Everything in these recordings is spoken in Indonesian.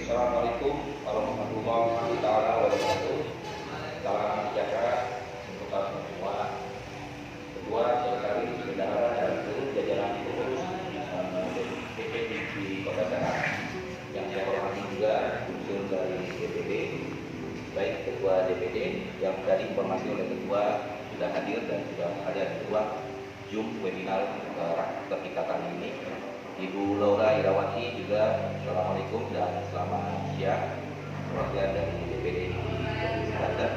Assalamualaikum warahmatullahi wabarakatuh. Salam sejahtera untuk kita semua. Ketua Sekretaris Bendahara dan seluruh jajaran pengurus DPD di Kota Serang yang saya hormati juga unsur dari DPD, baik Ketua DPD yang tadi informasi oleh Ketua sudah hadir dan sudah ada di ruang Zoom webinar ketika kali ini. Ibu Laura Irawati juga, Assalamualaikum dan selamat siang, perwakilan dari DPD di Provinsi Banten.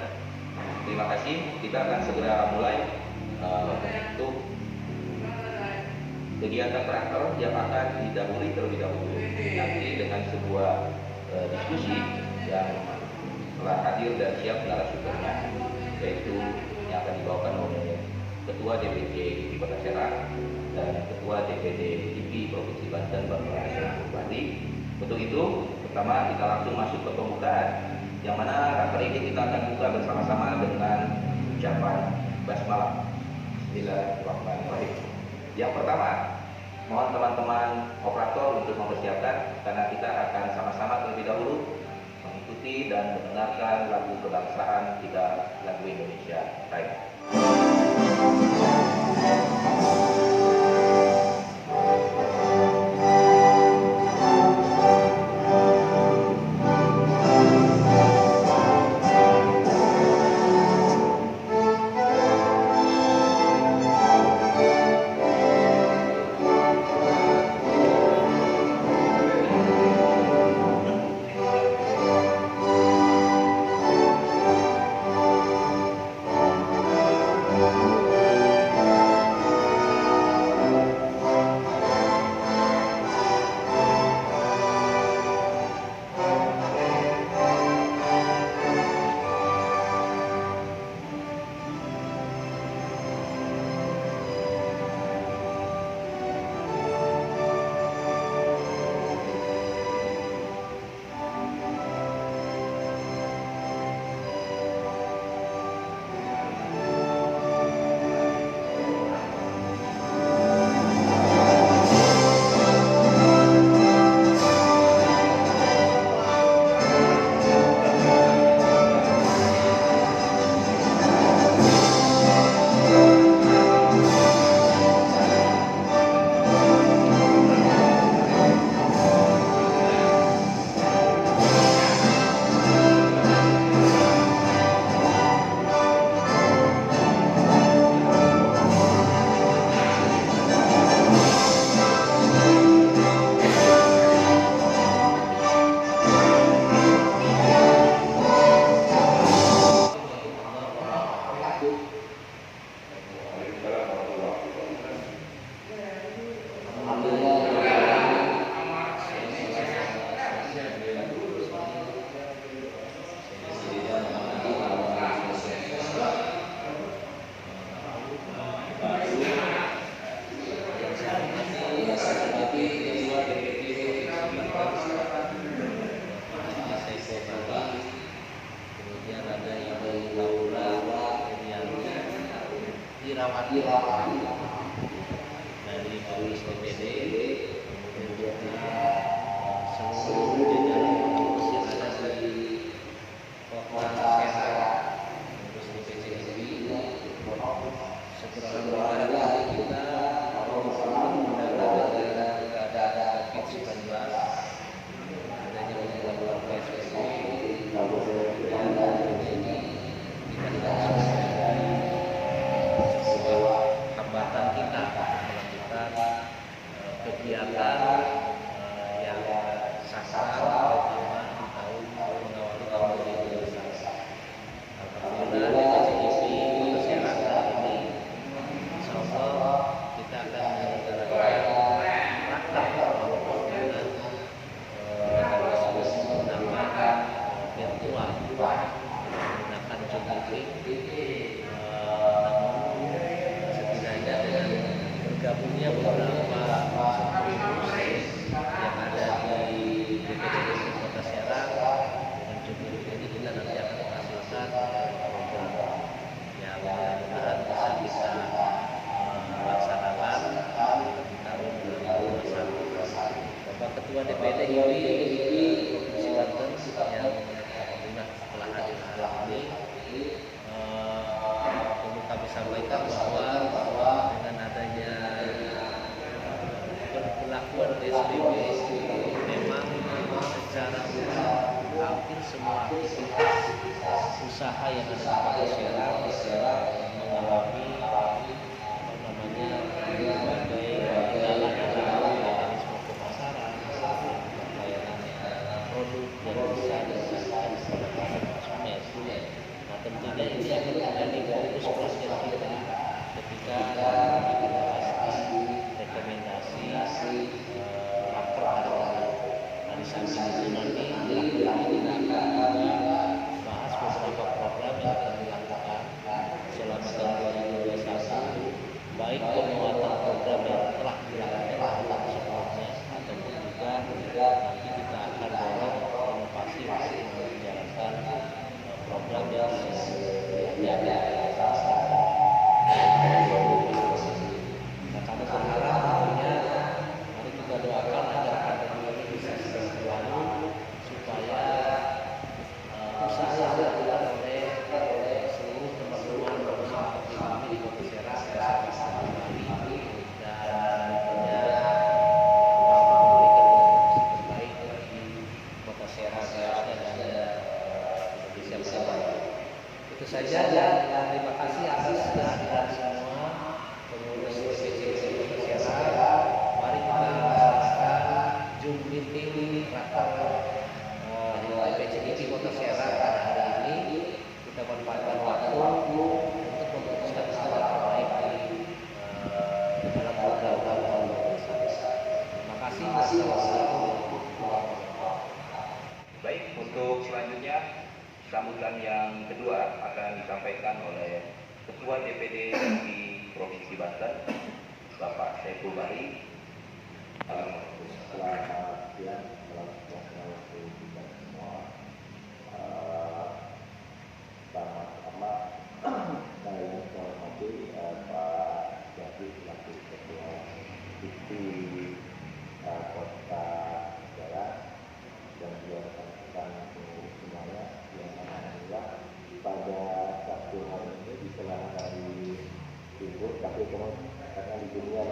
Terima kasih. Kita akan segera mulai untuk kegiatan terakhir yang akan didahului terlebih dahulu nanti dengan sebuah diskusi yang telah hadir dan siap narasumbernya, yaitu yang akan dibawakan oleh Ketua DPD di Kota Serang dan Ketua DPD IP Provinsi Banten Bapak Hasyim Bupati. Untuk itu, pertama kita langsung masuk ke pembukaan, yang mana kali ini kita akan buka bersama-sama dengan ucapan basmalah. Bismillahirrahmanirrahim. Yang pertama, mohon teman-teman operator untuk mempersiapkan, karena kita akan sama-sama terlebih dahulu mengikuti dan mendengarkan lagu kebangsaan kita, lagu Indonesia Raya. dari pengurus DPD, kemudian seluruh jajaran pengurus yang ada di Kota Serang, pengurus DPD sendiri, setelah hari kita mendapat keadaan COVID-19, adanya pemberlakuan PSBB, dan ini kita tidak hambatan kita melakukan kegiatan yang sasar terutama di tahun mengawali tahun 2021. Alhamdulillah DPD Kota Serang kali ini insyaallah kita akan menyelenggarakan rapat dengan menggunakan virtual menggunakan Zoom meeting. Bergabungnya beberapa pengurus yang ada di DPD Kota Serang dengan jumlah ini kita nanti akan menghasilkan program yang mudah-mudahan bisa kita laksanakan di tahun 2021. Bapak Ketua DPD ini Provinsi Banten yang alhamdulillah setelah hadir hari ini perlu kami sampaikan bahwa dengan adanya berlakuan PSBB memang secara umum hampir semua aktivitas usaha yang ada di Kota Serang mengalami berbagai kendala dalam mekanisme pemasaran, pelayanan produk yang bisa disajikan kepada konsumen. Nah, tentunya ini akan menjadi fokus perhatian kita ketika mengevaluasi rekomendasi raker harga. Nah, di samping itu nanti kita akan juga bahas beberapa program yang akan dilakukan selama tahun 2021, baik penguatan program yang telah dilakukan tahun sebelumnya ataupun juga nanti kita akan dorong inovasi untuk menjalankan program yang ada. Nah, kami berharap tentunya mari kita doakan agar pandemi ini bisa segera berlalu supaya usaha yang dilakukan oleh seluruh teman-teman pengusaha kaki kami di Kota Serang bisa kembali dan tentunya mampu memberikan kontribusi terbaik bagi Kota Serang dan Indonesia pada depan. Itu saja dan terima kasih atas kehadiran semua pengurus DPC Kota Serang. Mari kita laksanakan Zoom meeting raker DPC Kota Serang pada hari ini. Kita manfaatkan waktu untuk memutuskan hal terbaik dalam program tahun 2021. Terima kasih. Wassalamualaikum. Baik, untuk selanjutnya sambutan yang kedua akan disampaikan oleh Ketua DPD di Provinsi Banten, Bapak Saiful Bahri. Selamat siang, selamat kita semua. Pertama-tama saya ingin menghormati Pak Jati selaku Ketua Divisi Kota Serang dan juga rekan-rekan pengurus semuanya yang alhamdulillah pada Sabtu hari ini di sela hari Libur, tapi karena di dunia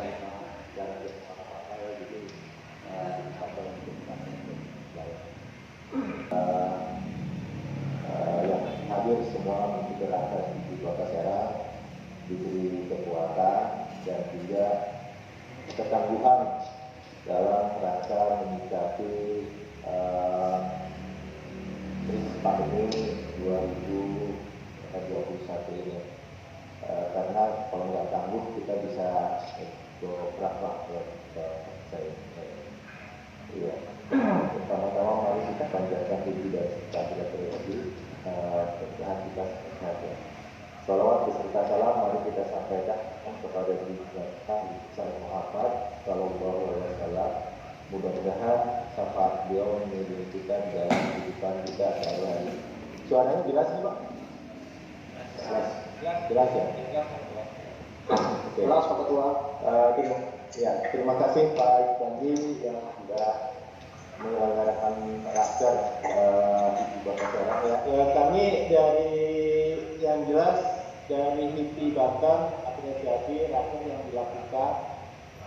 secara bersama-sama jadi pada untuk yang hadir semua mengerahkan di Kota Serang diberi kekuatan dan juga ketangguhan dalam rangka menyikapi krisis pandemi 2021 ini. Karena kalau nggak tangguh kita bisa dobrak lah saya. Iya. Pertama-tama mari kita panjatkan puji dan kita terlebih bertahan kita sehat ya. Salawat beserta salam mari kita sampaikan kepada Nabi Muhammad Sallallahu Alaihi Wasallam. Mudah-mudahan syafaat beliau melindungi kita di dalam kehidupan kita sehari-hari. Suaranya jelas nih Pak? Jelas ya? Oke. Jelas Pak Ketua. Terima kasih Pak Janji yang sudah menyelenggarakan raker di Kota Serang ya. Kami dari yang jelas dari HIPI Banten apresiasi raker yang dilakukan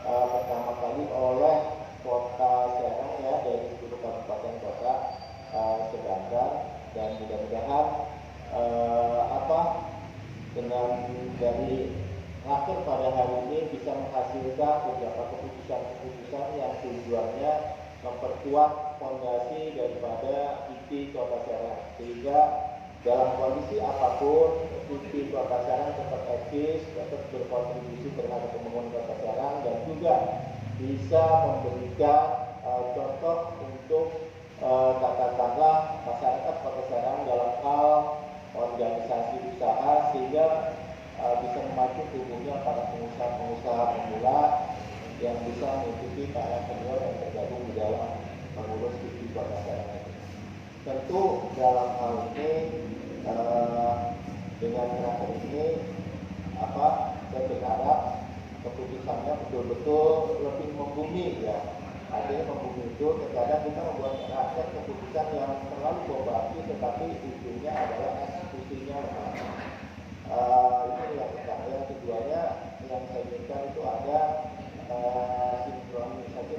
pertama kali oleh Kota Serang ya, dari seluruh kabupaten kota sebanten, dan mudah-mudahan dengan dari raker pada hari ini bisa menghasilkan beberapa keputusan-keputusan yang tujuannya memperkuat fondasi daripada IP Kota Serang, sehingga dalam kondisi apapun IP Kota Serang tetap eksis, tetap berkontribusi terhadap pembangunan Kota Serang, dan juga bisa memberikan contoh untuk katakanlah masyarakat Kota Serang dalam hal organisasi usaha, sehingga bisa memacu tumbuhnya para pengusaha-pengusaha pemula yang bisa mengikuti para senior yang tergabung di dalam pengurus IP Kota Serang ini. Tentu dalam hal ini dengan raker ini saya berharap keputusannya betul-betul lebih membumi ya. Artinya membumi itu terkadang kita membuat keras, mengeluarkan keputusan yang terlalu bombastis, tetapi ujungnya adalah eksekusinya lemah. Ini yang pertama. Yang keduanya yang saya inginkan itu ada sinkronisasi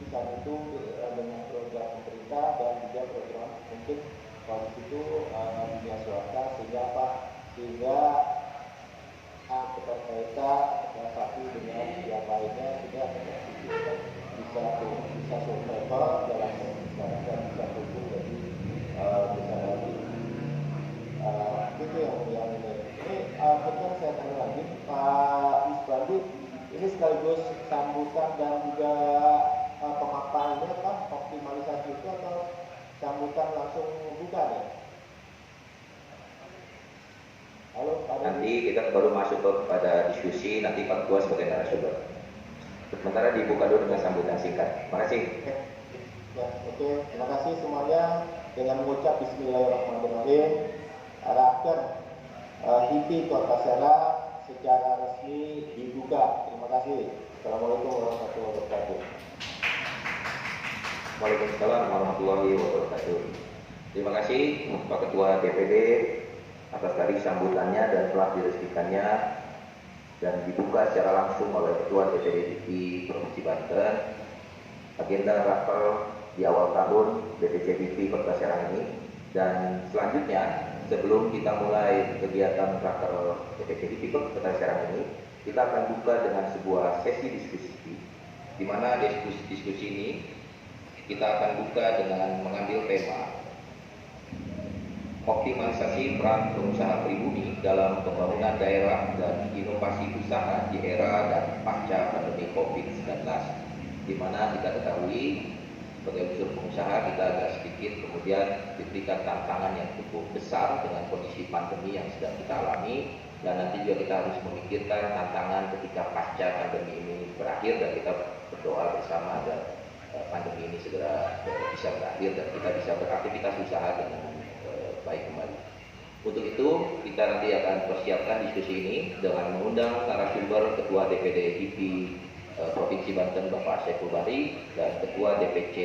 bisa itu dengan program pemerintah dan juga program mungkin kalau itu dunia swasta sehingga keterkaitan satu dengan yang lainnya tidak bisa survival dalam sekarang dan bisa tumbuh jadi besar lagi. Itu yang ini mungkin saya tanya lagi Pak Isbandi, ini sekaligus sambutan dan juga pemaparannya Pak, optimalisasi itu atau sambutan langsung buka nih? Halo, Pak. Nanti kita baru masuk kepada diskusi, nanti Pak Ketua sebagai narasumber. Sementara dibuka dulu dengan sambutan singkat. Terima kasih. Ya, oke. Terima kasih semuanya. Dengan mengucap Bismillahirrahmanirrahim, Raker HIPI Kota Serang secara resmi dibuka. Terima kasih. Assalamualaikum warahmatullahi wabarakatuh. Waalaikumsalam warahmatullahi wabarakatuh. Terima kasih Pak Ketua DPD atas tadi sambutannya dan telah diresmikannya dan dibuka secara langsung oleh Ketua DPD HIPI Provinsi Banten. Agenda raker di awal tahun BPC HIPI Kota Serang ini, dan selanjutnya sebelum kita mulai kegiatan raker BPC HIPI Kota Serang ini, kita akan buka dengan sebuah sesi diskusi di mana diskusi ini kita akan buka dengan mengambil tema optimalisasi peran pengusaha pribumi dalam pembangunan daerah dan inovasi usaha di era dan pasca pandemi COVID-19, di mana kita ketahui sebagai unsur pengusaha kita agak sedikit kemudian diberikan tantangan yang cukup besar dengan kondisi pandemi yang sedang kita alami, dan nanti juga kita harus memikirkan tantangan ketika pasca pandemi ini berakhir, dan kita berdoa bersama agar pandemi ini segera bisa berakhir dan kita bisa beraktivitas usaha dengan baik kembali. Untuk itu kita nanti akan persiapkan diskusi ini dengan mengundang narasumber Ketua DPD HIPI Provinsi Banten Bapak Saiful Bari dan Ketua DPC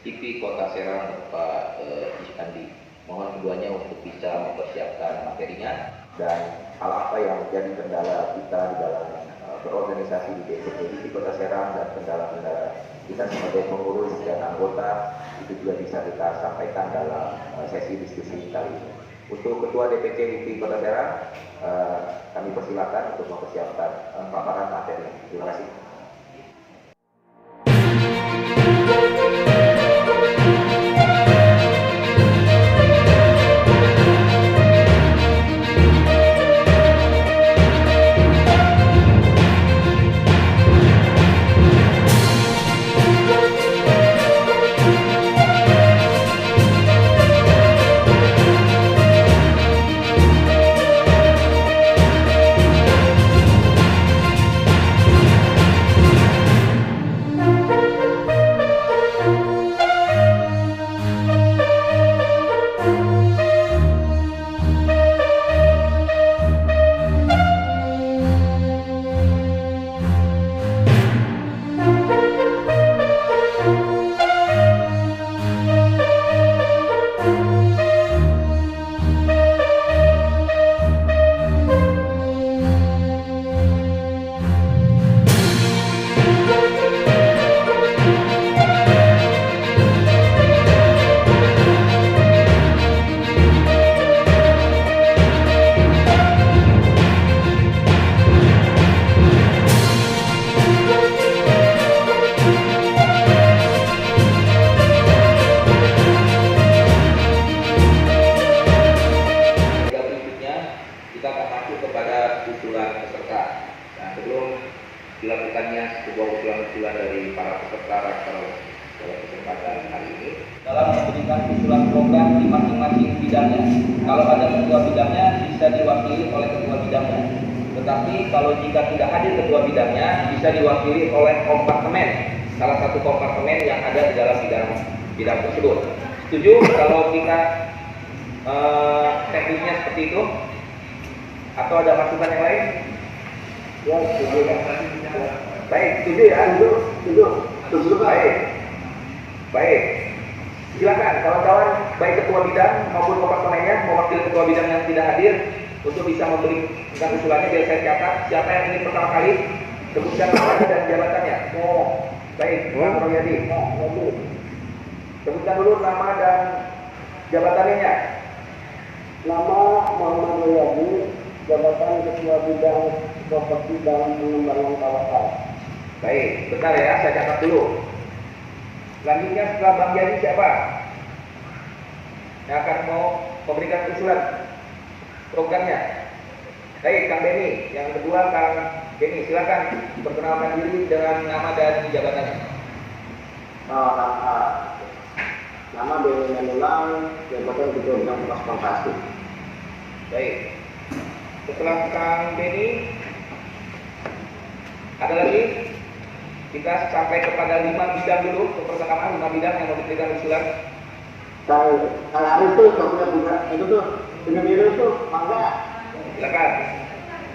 HIPI Kota Serang Bapak Isbandi. Mohon keduanya untuk bisa mempersiapkan materinya dan hal apa yang menjadi kendala kita di dalam berorganisasi di DPD HIPI Kota Serang dan kendala-kendala kita sebagai pengurus dan anggota itu juga bisa kita sampaikan dalam sesi diskusi kali ini. Untuk Ketua DPC HIPI Kota Serang, kami persilakan untuk mempersiapkan paparan materi. Terima kasih. dilakukannya sebuah usulan-usulan dari para peserta raker dalam kesempatan hari ini dalam memberikan usulan program di masing-masing bidangnya. Kalau ada ketua bidangnya bisa diwakili oleh ketua bidangnya, tetapi kalau jika tidak hadir ketua bidangnya bisa diwakili oleh kompartemen, salah satu kompartemen yang ada di dalam bidang tersebut. Setuju kalau kita teknisnya seperti itu? Atau ada masukan yang lain? Ya, setuju ya. Baik, setuju ya, setuju. Baik. Baik, silakan kawan-kawan baik ketua bidang maupun komponennya mewakili ketua bidang yang tidak hadir untuk bisa memberikan usulannya biar saya catat siapa yang ingin pertama kali sebutkan namanya dan jabatannya. Baik, Pak Royadi. Sebutkan dulu nama dan jabatannya. Nama Muhammad Royadi, jabatan Ketua Bidang Properti dan Pengembangan Kawasan. Baik, bentar ya, saya catat dulu. Selanjutnya setelah Bang Jadi siapa? Yang akan mau memberikan usulan programnya. Baik, Kang Beni. Yang kedua, Kang Beni, silakan perkenalkan diri dengan nama dan jabatannya. Nama Beni Manulang, jabatan Ketua Bidang Transportasi. Baik. Setelah Kang Beni, ada lagi? Kita sampai kepada 5 bidang dulu, pertama 5 bidang yang mau diberikan usulan. Kalau hari itu punya bunga itu tuh dengan biru tuh mangga. Silakan.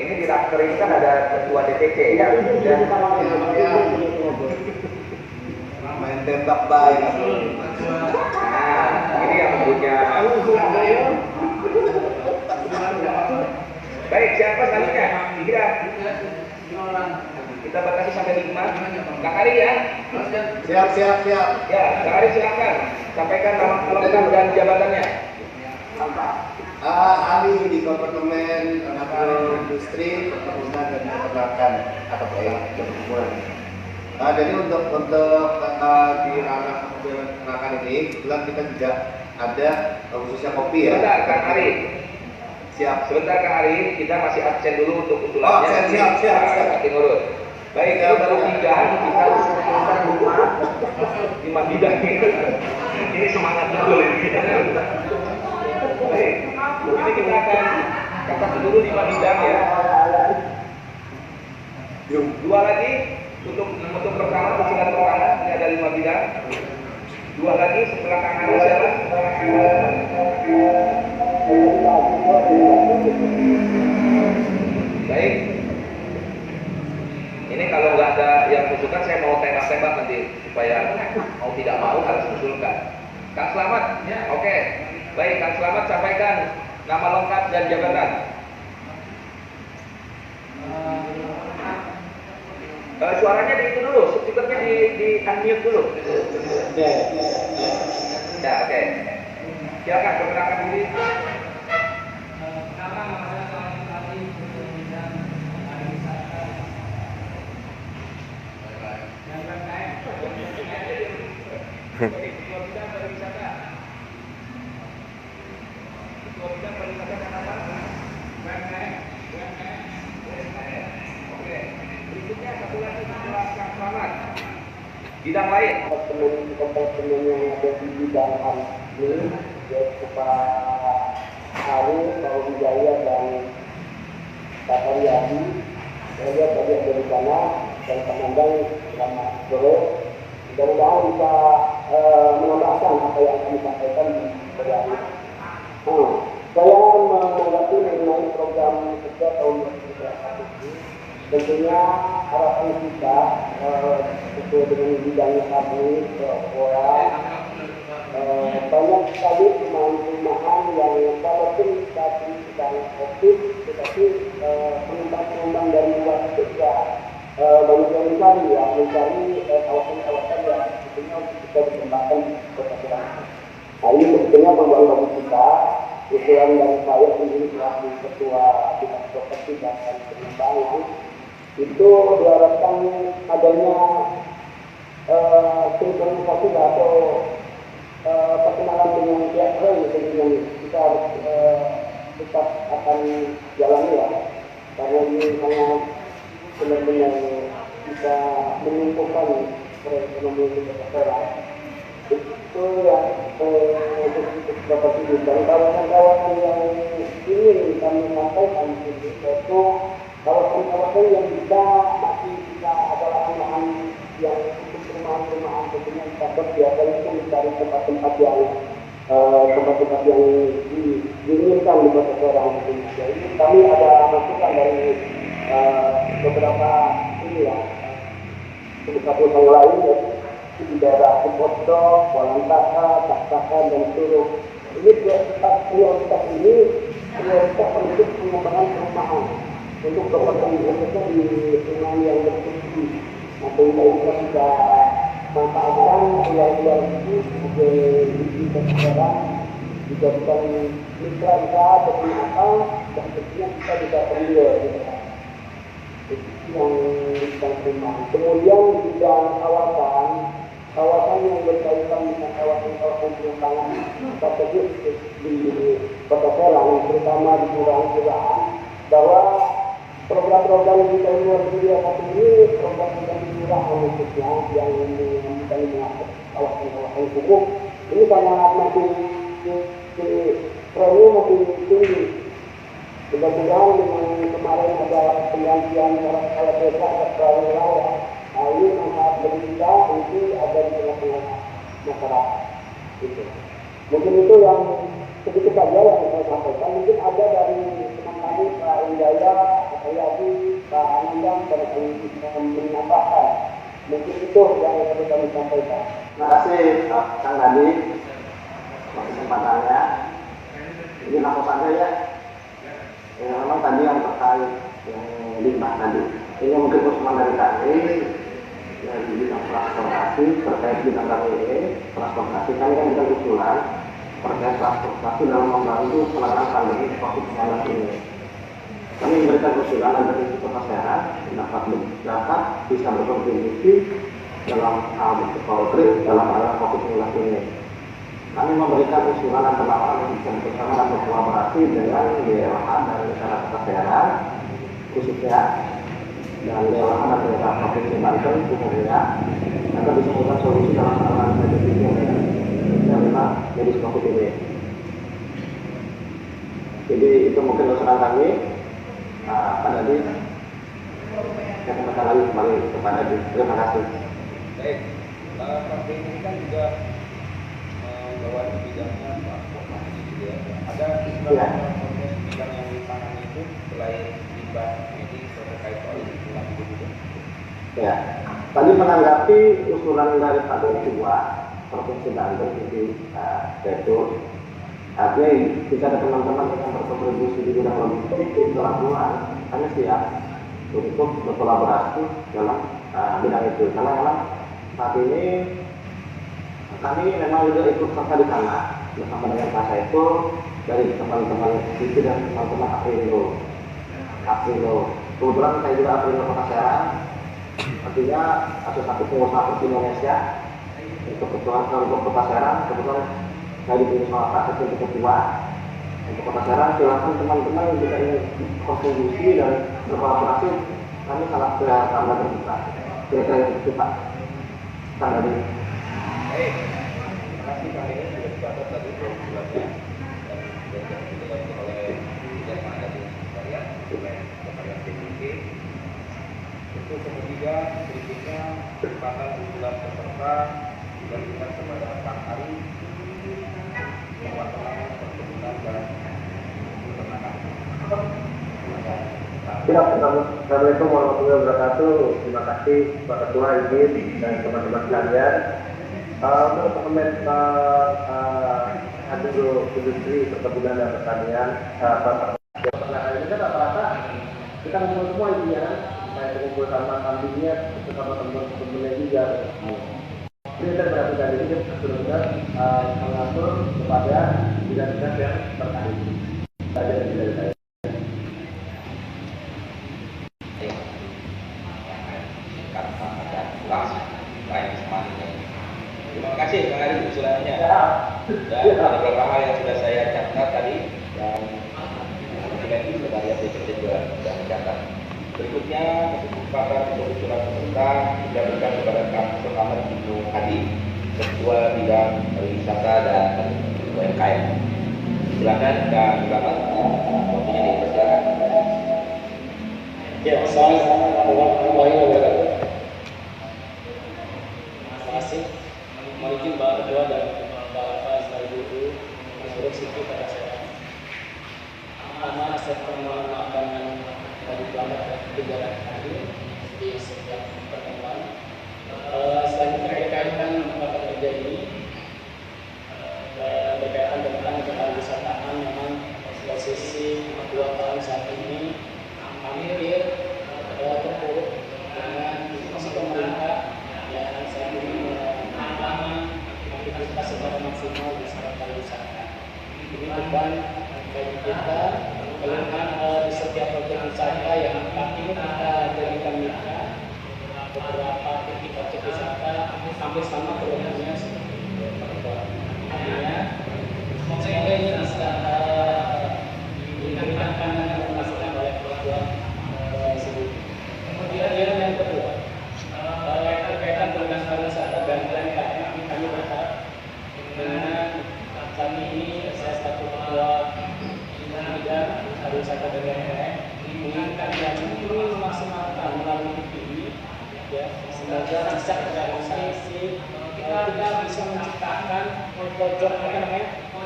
Ini di Rakter ini kan ada ketua DPC ya. Dan main tembak baik. nah, ini yang punya. Baik, siapa selanjutnya? Kira. Kita batasi sampai 5. Kak Ari ya. Siap. Ya, Kak Ari silakan. Sampaikan nama lengkap dan jabatannya. Ahli di Departemen Industri, Perkebunan dan Peternakan atau perkebunan. Jadi untuk di ranah peternakan ini, kebetulan kita juga ada khususnya kopi ya. Sebentar, Kak Ari. Siap. Sebentar Kak Ari, kita masih absen dulu untuk usulannya. Siap. Ngurut. Baik, itu baru 3, kita harus mengumpulkan 5 bidang. Ini semangat betul ini. Baik, ini kita akan catat dulu 5 bidang ya. 2 lagi untuk pertama usulan pertama ini ada 5 bidang. 2 lagi setelah Kang Ari siapa? Baik. Ini kalau nggak ada yang usulkan, saya mau tembak-tembak nanti supaya mau tidak mau harus usulkan. Kang Slamet, oke. Baik, Kang Slamet sampaikan nama lengkap dan jabatan. Suaranya di itu dulu, speakernya di unmute dulu. Ya, oke. Silakan perkenalkan diri. Berikutnya satu lagi setelah Kang Slamet. Bidang lain. Teman-teman yang ada di bidang ini, yaitu Pak Ari, Pak Wijaya dan Pak Ariadi. Saya lihat tadi ada di sana dan Komandan selamat sore. Mudah-mudahan bisa menambahkan apa yang kami sampaikan di hari. Saya menanggapi mengenai program kerja tahun 2021 ini. Tentunya harapan kita sesuai dengan bidangnya kami bahwa banyak sekali perumahan yang walaupun saat ini sedang COVID, tetapi pengembang dari luar juga banyak yang mencari kawasan-kawasan yang sebetulnya bisa dikembangkan di Kota Serang. Nah, ini sebetulnya membuat bagi kita usulan dari saya sendiri selaku Ketua Bidang Properti dan Pengembangan itu diharapkan adanya sinkronisasi atau perkenalan dengan pihak lain tentunya kita harus tetap akan jalani ya, karena ini sangat benar-benar bisa menumpukan perekonomian kita sekarang. Itu yang dapat dibilang kawasan-kawasan yang ingin kami sampaikan itu yaitu kawasan-kawasan yang masih bisa ada lahan-lahan yang untuk perumahan-perumahan tentunya kita biasanya itu mencari tempat-tempat yang diinginkan di kota Serang. Jadi kami ada masukan dari beberapa ini ya perusahaan yang lain, di daerah Kupoto, Walantaka, Caktaka, dan seluruh. Ini prioritas ini prioritas untuk pengembangan perumahan untuk kepentingan khususnya di lingkungan yang berfungsi. Nah, sehingga kita bisa manfaatkan luar itu sebagai sekarang dijadikan mitra kita atau apa dan tentunya kita bisa ambil gitu kan. Yang kita terima. Kemudian di bidang kawasan yang berkaitan dengan kawasan pengembangan strategis di Kota Serang, terutama di kelurahan-kelurahan, bahwa program-program di tahun 2021 ini program-program di kelurahan khususnya yang mengatur kawasan-kawasan kumuh ini sangat masih trennya masih tinggi. Mudah-mudahan dengan kemarin ada penggantian kepala desa atau kepala wilayah, nah ini manfaat bagi kita itu ada di tengah-tengah masyarakat. Gitu. Mungkin itu yang sedikit saja yang saya sampaikan. Mungkin ada dari teman kami Pak Wijaya, Pak Yadi, Pak Anandang dan menambahkan. Mungkin itu yang perlu kami sampaikan. Terima kasih Kang Nadi atas kesempatannya. Ini laporannya ya. Memang tadi yang terkait yang limbah tadi. Ini mungkin usulan dari kami di bidang transportasi terkait bidang kami ini transportasi kami kan bukan usulan terkait transportasi dalam membantu penanganan pandemi COVID-19 ini. Kami memberikan usulan agar di Kota Serang dapat bisa berkontribusi dalam hal konkret dalam hal COVID-19 ini. Kami memberikan usulan dan penawaran yang bisa bersama dan berkolaborasi dengan DLH dan Desa Kota Serang khususnya dan DLH dan Desa Provinsi Banten umumnya agar bisa memberikan solusi dalam penanganan pandemi medis COVID ini. Jadi itu mungkin usulan kami. Pak Nadi, saya sampaikan lagi kembali kepada Nadi. Terima kasih. Baik, Pak ini kan juga bahwa di bidangnya transportasi gitu ya. Ada beberapa proses bidang yang ditangani itu selain limbah medis terkait soal lingkungan itu juga. Ya, tadi menanggapi usulan dari Pak Ketua Provinsi Banten itu yaitu artinya jika ada teman-teman yang berkontribusi di bidang logistik di pelabuhan, kami siap untuk berkolaborasi dalam bidang itu. Karena memang saat ini kami memang juga ikut serta di sana bersama dengan Pak itu dari teman-teman itu dan teman-teman Aprilo. Kebetulan saya juga Aprilo Kota Serang. Artinya ada satu pengusaha di Indonesia untuk Kota Serang. Kebetulan saya dipilih sama Pak Ketua Ketua untuk Kota Serang. Silakan teman-teman jika ingin kontribusi dan berkolaborasi, kami sangat terbuka. Kira-kira itu Pak. Tanggal ini. Baik, terima kasih Kang ini sudah dicatat tadi usulannya dan dilakukan oleh Dirjen Pengadaan Sekalian oleh Kementerian PDIK. Untuk ketiga berikutnya kesempatan usulan peserta diberikan kepada Kang Ari mewakili perkebunan dan peternakan. Assalamualaikum warahmatullahi wabarakatuh. Terima kasih Pak Ketua izin dan teman-teman sekalian. Untuk industri perkebunan dan pertanian, peternakan ini kan rata-rata kita ngumpul semua intinya kan, kayak ngumpul sama kambingnya, sama teman-temannya juga. Ini kita perhatikan ini kita benar-benar mengatur kepada bidang-bidang yang terkait. Saja dari saya. Terima kasih Kang Ari usulannya. Dan ada beberapa hal yang sudah saya catat tadi dan mungkin itu dari DPD juga sudah mencatat. Berikutnya kesempatan untuk usulan peserta diberikan kepada Kang Sulaiman Ibnu Hadi, Ketua Bidang Pariwisata dan UMKM. Silakan Kang Sulaiman, waktunya dipersilakan. Ya, assalamualaikum warahmatullahi wabarakatuh. Terima kasih. Mungkin Mbak Ketua dan Bapak Ibu Masuk Siti pada saya. Pertama, saya perlu makanan dari pelanggan kegiatan hadir di setiap pertemuan. Selain berkaitan dan bagi kita melihat di setiap objek wisata yang kami kita jadikan mitra beberapa titik objek wisata hampir sama keluarganya seperti itu. Artinya semoga ini bisa diberikan pandangan dan masukan oleh keluarga tersebut. Kemudian yang kedua, berkaitan dengan pariwisata dan UMKM, kami berharap dengan kami ini saya selaku ketua bidang pariwisata dan UMKM menginginkan yang ini memaksimalkan melalui ini, ya, semoga bisa terrealisasi. Kita bisa menciptakan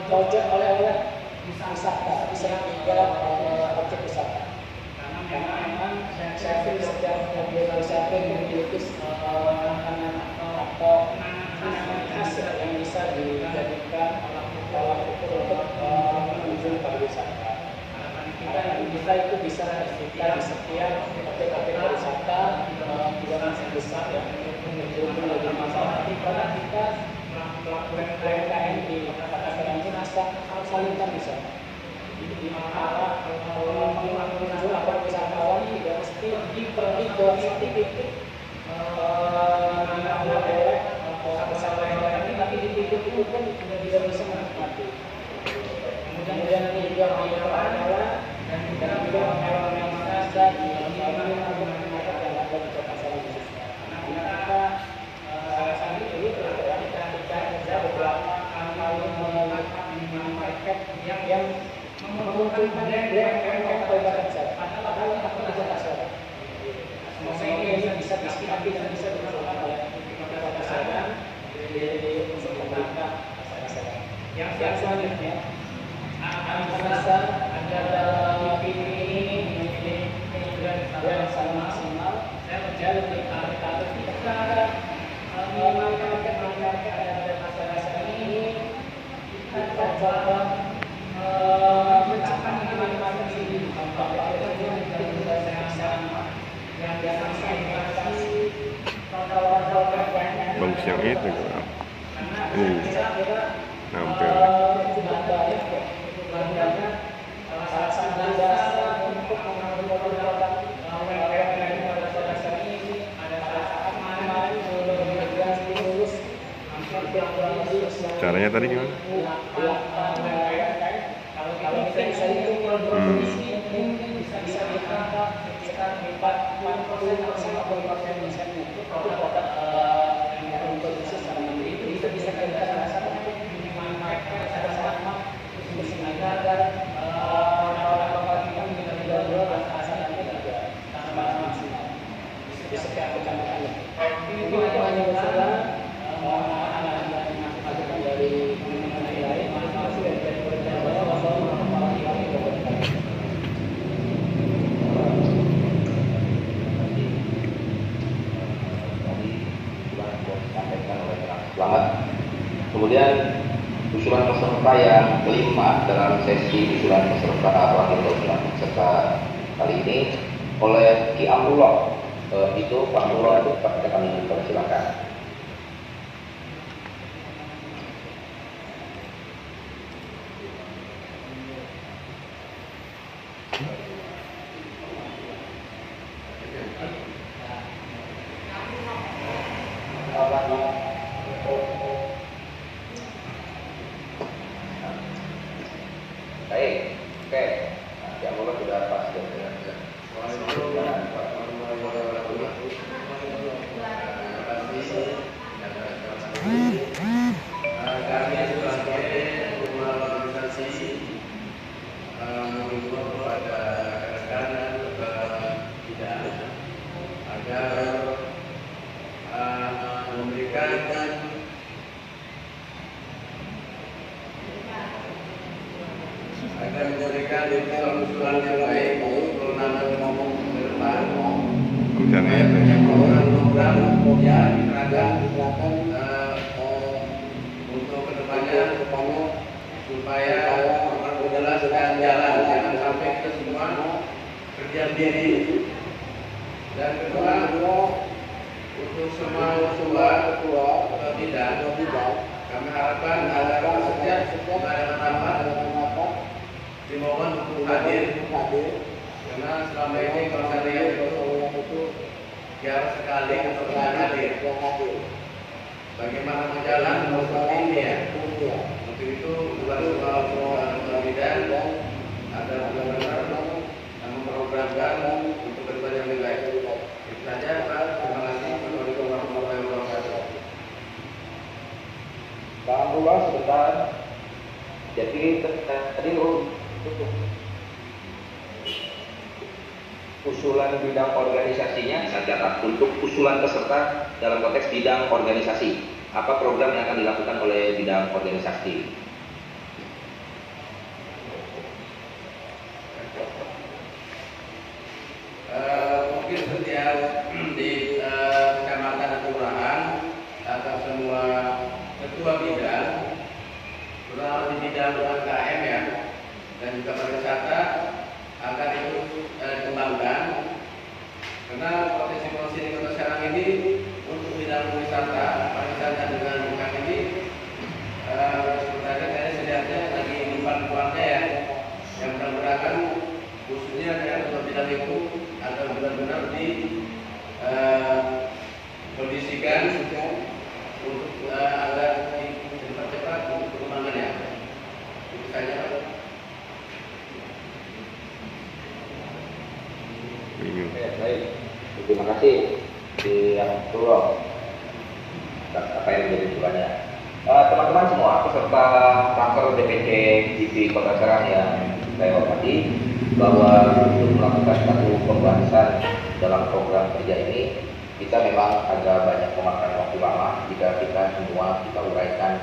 pojok oleh-oleh wisata di setiap objek wisata. Karena memang saya pikir setiap objek wisata memiliki makanan atau makanan khas yang bisa dijadikan alat ukur untuk menunjukkan pariwisata. Kita itu bisa kita di setiap objek-objek wisata juga masih besar ya, menunjukkan lebih masalah. Karena kita melakukan UMKM di kota-kota ini salingkan bisa. Di mana pengunjung atau wisatawan tidak mesti pergi ke titik oleh wisata ini, tapi di titik itu pun sudah bisa menikmati. Kemudian juga di jalan dan juga hewan yang ada di dalam masyarakat yang ada di kota Saling. Karena saat ini kita bisa beberapa kali melakukan market yang menguntungkan UMKM pariwisata saja. Padahal tak bisa masyarakat. Semoga ini bisa disikapi dan bisa dilakukan oleh kota Saling untuk pemerintah masyarakat. Yang selanjutnya, kami merasa ada dalam ini memiliki yang sangat maksimal. Saya lebih tertarik kita market ada masyarakat ini kita coba menciptakan market sendiri. Bagus yang itu nampil salah satu dasar untuk mengambil produk ini ada saat kemarin memberikan stimulus caranya tadi gimana? Kalau kita bisa hitung produksi mungkin bisa ditambah sekitar 40% atau 50% itu produk yang produksi secara mandiri itu bisa kita rasakan untuk memanfaatkan secara sama bersengaja agar orang-orang kita menjadi jual dan hasilnya juga tambah maksimal di setiap kecamatan. Ini hanya masalah masukan dari teman-teman yang lain, masih dari pemerintah masalah warahmatullahi wabarakatuh. Tadi sudah disampaikan oleh Selamat. Kemudian usulan peserta yang kelima dalam sesi usulan peserta usulan peserta kali ini oleh Ki Amrullah. Itu Pak Amrullah itu kami persilakan. Baik, oke. Yang mulai sudah pas dan kami sebagai ketua organisasi mengimbau kepada rekan-rekan bidang agar memberikan usulan yang baik untuk nanti ngomong ke depan program yang diterapkan untuk kedepannya supaya menjelaskan jalan, jangan sampai kita semua kerja sendiri. Dan kedua, untuk semua ketua bidang kami harapkan agar setiap mengadakan rapat dimohon untuk hadir karena selama ini kalau saya lihat itu jarang sekali untuk hadir. Bagaimana berjalan seperti ini ya? Untuk itu bukan semua bidang ada benar-benar memprogramkan untuk berbagai yang lebih baik. Itu saja Pak. Terima kasih. Assalamualaikum warahmatullahi wabarakatuh. Pak Abdullah sebentar. Jadi tadi usulan bidang organisasinya saya catat untuk usulan peserta dalam konteks bidang organisasi. Apa program yang akan dilakukan oleh bidang organisasi? Mungkin setiap di kecamatan atau kelurahan atau semua ketua bidang, terutama di bidang UMKM ya, dan juga pariwisata akan itu dikembangkan karena potensi-potensi di Kota Serang ini untuk bidang wisata, pariwisata dengan UMKM ini sebenarnya kayaknya sedianya lagi dimpan-pannya ya, yang mudah-mudahan khususnya yang untuk bidang itu akan benar-benar dikondisikan untuk agar dipercepat untuk pengembangannya. Itu saja Pak. Baik, terima kasih di yang turun apa yang menjadi tujuannya. Teman-teman semua peserta kantor DPC GP Kota Serang yang saya hormati, bahwa untuk melakukan satu pembahasan dalam program kerja ini kita memang agak banyak memakan waktu lama jika kita semua kita uraikan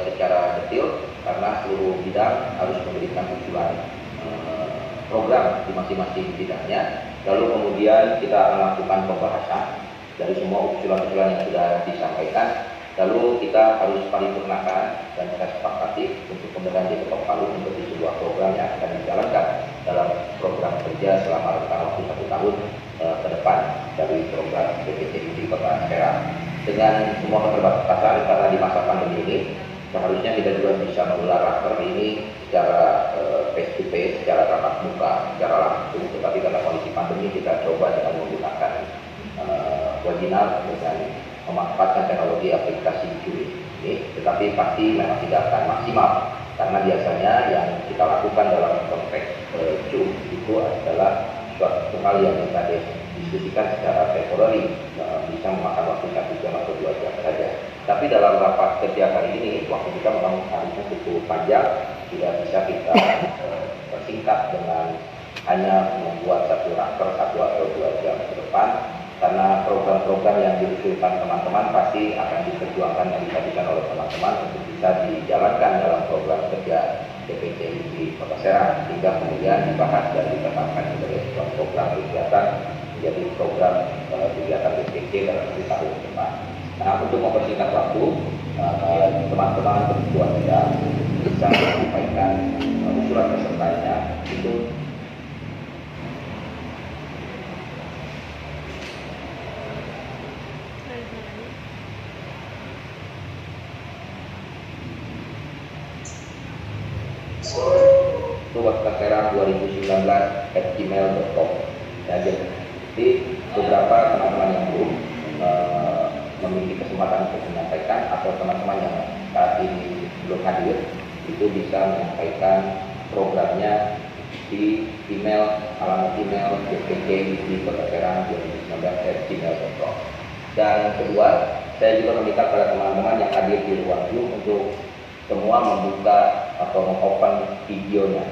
secara detail karena seluruh bidang harus memberikan usulan program di masing-masing bidangnya. Lalu kemudian kita akan lakukan pembahasan dari semua usulan-usulan yang sudah disampaikan. Lalu kita harus paripurnakan dan kita sepakati untuk kemudian diketok palu untuk di sebuah program yang akan dijalankan dalam program kerja selama rentang waktu 1 tahun ke depan dari program DPC di Kota Serang. Dengan semua keterbatasan karena di masa pandemi ini seharusnya kita juga bisa menggelar raker ini secara face to face, secara tatap muka, secara langsung. Tetapi karena kondisi pandemi kita coba dengan menggunakan webinar dengan memanfaatkan teknologi aplikasi Zoom ini, tetapi pasti memang tidak akan maksimal karena biasanya yang kita lakukan dalam konteks Zoom itu adalah suatu hal yang kita diskusikan secara temporary, bisa memakan waktu 1 jam atau 2 jam saja. Tapi dalam rapat kerja hari ini, waktu kita memang harusnya cukup panjang, tidak bisa kita persingkat dengan hanya membuat satu raker 1 atau 2 jam ke depan. Karena program-program yang diusulkan teman-teman pasti akan diperjuangkan dan disajikan oleh teman-teman untuk bisa dijalankan dalam program kerja DPC di Kota Serang hingga kemudian dibahas dan ditetapkan sebagai sebuah program kegiatan menjadi program kegiatan DPC dalam 1 tahun ke depan. Nah, untuk mempersingkat waktu, teman-teman ketua bidang bisa menyampaikan usulan pesertanya itu. Kota Serang 2019@gmail.com. Ya, jadi beberapa teman-teman yang belum memiliki kesempatan untuk menyampaikan atau teman-teman yang saat ini belum hadir itu bisa menyampaikan programnya di email, alamat email DPC di Kota Serang 2019@gmail.com. Dan kedua, saya juga meminta pada teman-teman yang hadir di ruang Zoom untuk semua membuka atau mengopen videonya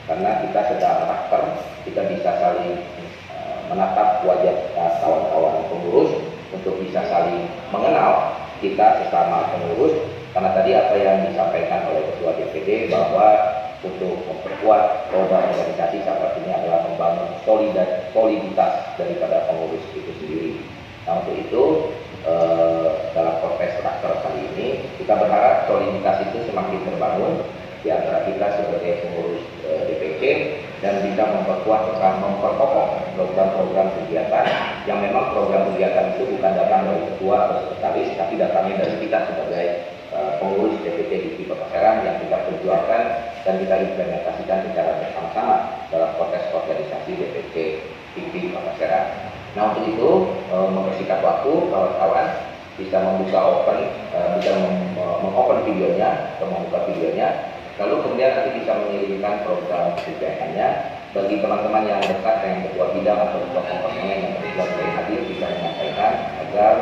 karena kita sedang raker, kita bisa saling menatap wajah kawan-kawan pengurus untuk bisa saling mengenal kita sesama pengurus karena tadi apa yang disampaikan oleh Ketua DPD bahwa untuk memperkuat program organisasi salah satunya adalah membangun soliditas daripada pengurus itu sendiri. Nah, untuk itu dalam proses raker kali ini kita berharap soliditas itu semakin terbangun di antara kita sebagai pengurus DPC dan bisa memperkuat serta memperkokoh program-program kegiatan yang memang program kegiatan itu bukan datang dari ketua atau sekretaris tapi datangnya dari kita sebagai pengurus DPC di GP Kota Serang yang kita perjuangkan dan kita implementasikan secara bersama-sama dalam konteks organisasi DPC GP Kota Serang. Nah, untuk itu mempersingkat waktu, kawan-kawan bisa membuka bisa mengopen videonya atau membuka videonya, lalu kemudian nanti bisa mengirimkan program kebijakannya bagi teman-teman yang dekat dengan ketua bidang atau ketua komponen yang kebetulan hadir, bisa menyampaikan agar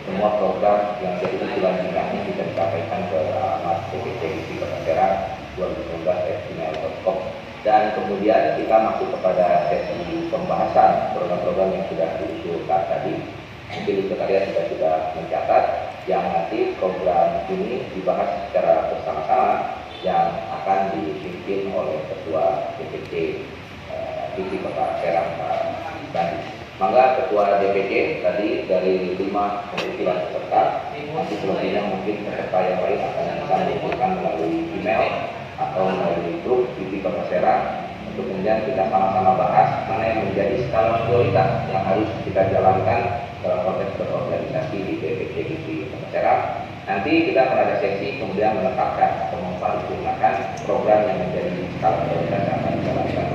semua program yang jadi usulan bidangnya bisa disampaikan ke alamat DPC GP Kota Serang 2019@gmail.com. Dan kemudian kita masuk kepada sesi pembahasan program-program yang sudah diusulkan tadi. Mungkin itu kalian sudah mencatat yang nanti program ini dibahas secara bersama-sama yang akan dipimpin oleh Ketua DPC GP Kota Serang tadi. Mangga Ketua DPC tadi dari 5 perwakilan peserta, nanti selebihnya mungkin peserta yang lain akan bisa mengumpulkan melalui email atau melalui grup GP Kota Serang untuk kemudian kita sama-sama bahas mana yang menjadi skala prioritas yang harus kita jalankan dalam konteks berorganisasi di DPC GP Kota Serang. Nanti kita akan ada sesi kemudian menetapkan atau memparipurnakan program yang menjadi skala prioritas yang akan dijalankan